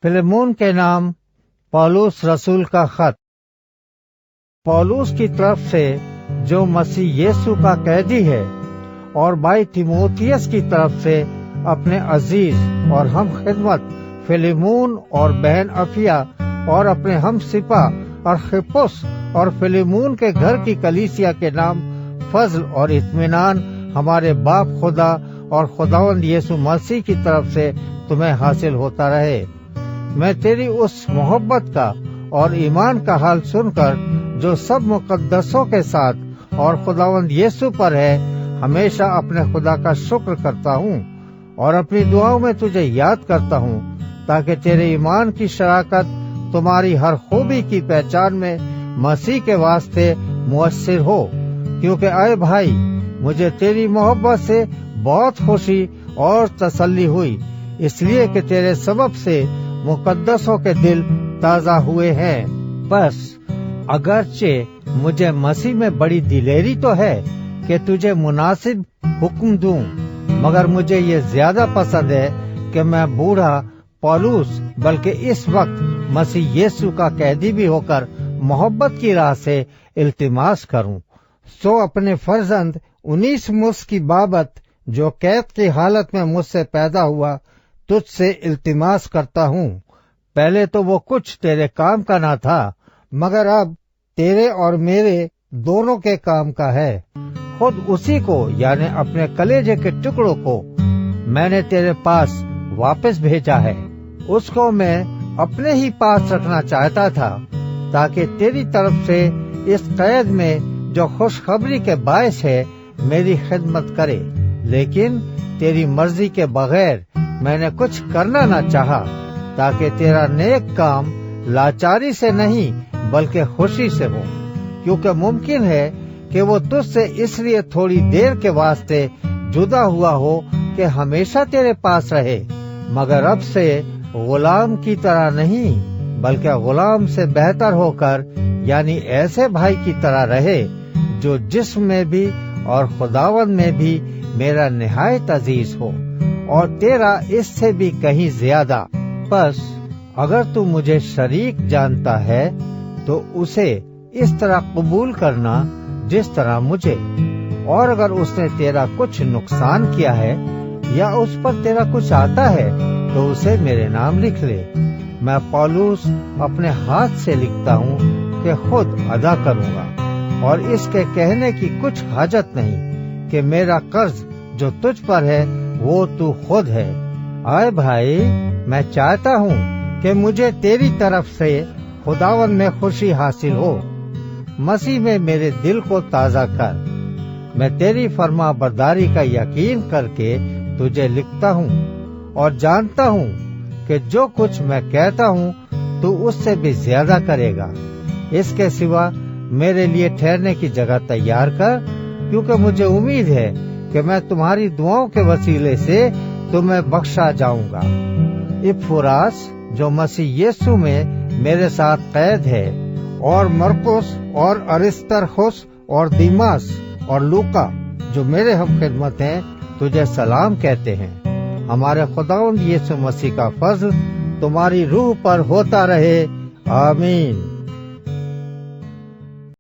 Philemon के नाम पौलुस रसूल का खत। पौलुस की तरफ से जो मसीह यीशु का कैदी है, और भाई तीमुथियुस की तरफ से अपने अजीज और हम खिदमत फिलेमोन और बहन अफिया और अपने हम सिपा और खिपुस और फिलेमोन के घर की कलीसिया के नाम फजल और इत्मीनान हमारे बाप खुदा और खुदावंद यीशु मसीह की तरफ से तुम्हें हासिल होता रहे। मैं तेरी उस मोहब्बत का और ईमान का हाल सुनकर जो सब मुकद्दसों के साथ और खुदावंद यीशु पर है, हमेशा अपने खुदा का शुक्र करता हूँ और अपनी दुआओं में तुझे याद करता हूँ, ताकि तेरे ईमान की शराकत तुम्हारी हर खूबी की पहचान में मसीह के वास्ते मुयस्सर हो। क्योंकि अय भाई, मुझे तेरी मोहब्बत से बहुत खुशी और तसल्ली हुई, इसलिए कि तेरे सबब से मुकद्दसों के दिल ताजा हुए हैं। बस अगरचे मुझे मसीह में बड़ी दिलेरी तो है कि तुझे मुनासिब हुक्म दूं, मगर मुझे ये ज्यादा पसंद है कि मैं बूढ़ा पौलुस बल्कि इस वक्त मसीह यीशु का कैदी भी होकर मोहब्बत की राह से इल्तिमास करूं। सो अपने फर्जंद उनीसिमुस की बाबत जो कैद की हालत में मुझसे पैदा हुआ, तुझसे इल्तिमास करता हूँ। पहले तो वो कुछ तेरे काम का ना था, मगर अब तेरे और मेरे दोनों के काम का है। खुद उसी को, यानी अपने कलेजे के टुकड़ों को मैंने तेरे पास वापस भेजा है। उसको मैं अपने ही पास रखना चाहता था, ताकि तेरी तरफ से इस कैद में जो खुशखबरी के बायस है मेरी खिदमत करे। लेकिन तेरी मर्जी के बगैर मैंने कुछ करना न चाहा, ताकि तेरा नेक काम लाचारी से नहीं बल्कि खुशी से हो। क्योंकि मुमकिन है कि वो तुझसे इसलिए थोड़ी देर के वास्ते जुदा हुआ हो कि हमेशा तेरे पास रहे, मगर अब से गुलाम की तरह नहीं बल्कि गुलाम से बेहतर होकर, यानी ऐसे भाई की तरह रहे जो जिस्म में भी और खुदावंद में भी मेरा निहायत अजीज हो, और तेरा इससे भी कहीं ज्यादा। बस अगर तू मुझे शरीक जानता है तो उसे इस तरह कबूल करना जिस तरह मुझे, और अगर उसने तेरा कुछ नुकसान किया है या उस पर तेरा कुछ आता है तो उसे मेरे नाम लिख ले। मैं पौलुस अपने हाथ से लिखता हूँ कि खुद अदा करूँगा, और इसके कहने की कुछ हाजत नहीं कि मेरा कर्ज जो तुझ पर है वो तू खुद है। आए भाई, मैं चाहता हूँ कि मुझे तेरी तरफ से खुदावंद में खुशी हासिल हो। मसीह में मेरे दिल को ताजा कर। मैं तेरी फर्मा बरदारी का यकीन करके तुझे लिखता हूँ, और जानता हूँ कि जो कुछ मैं कहता हूँ तू उससे भी ज्यादा करेगा। इसके सिवा मेरे लिए ठहरने की जगह तैयार कर, क्योंकि मुझे उम्मीद है कि मैं तुम्हारी दुआओं के वसीले से तुम्हें बख्शा जाऊंगा। इपफ्रास जो मसीह यीशु में मेरे साथ कैद है, और मरकुस और अरिस्तर्खुस और दीमास और लूका जो मेरे हम खिदमत हैं, तुझे सलाम कहते हैं। हमारे खुदावंद यीशु मसीह का फजल तुम्हारी रूह पर होता रहे। आमीन।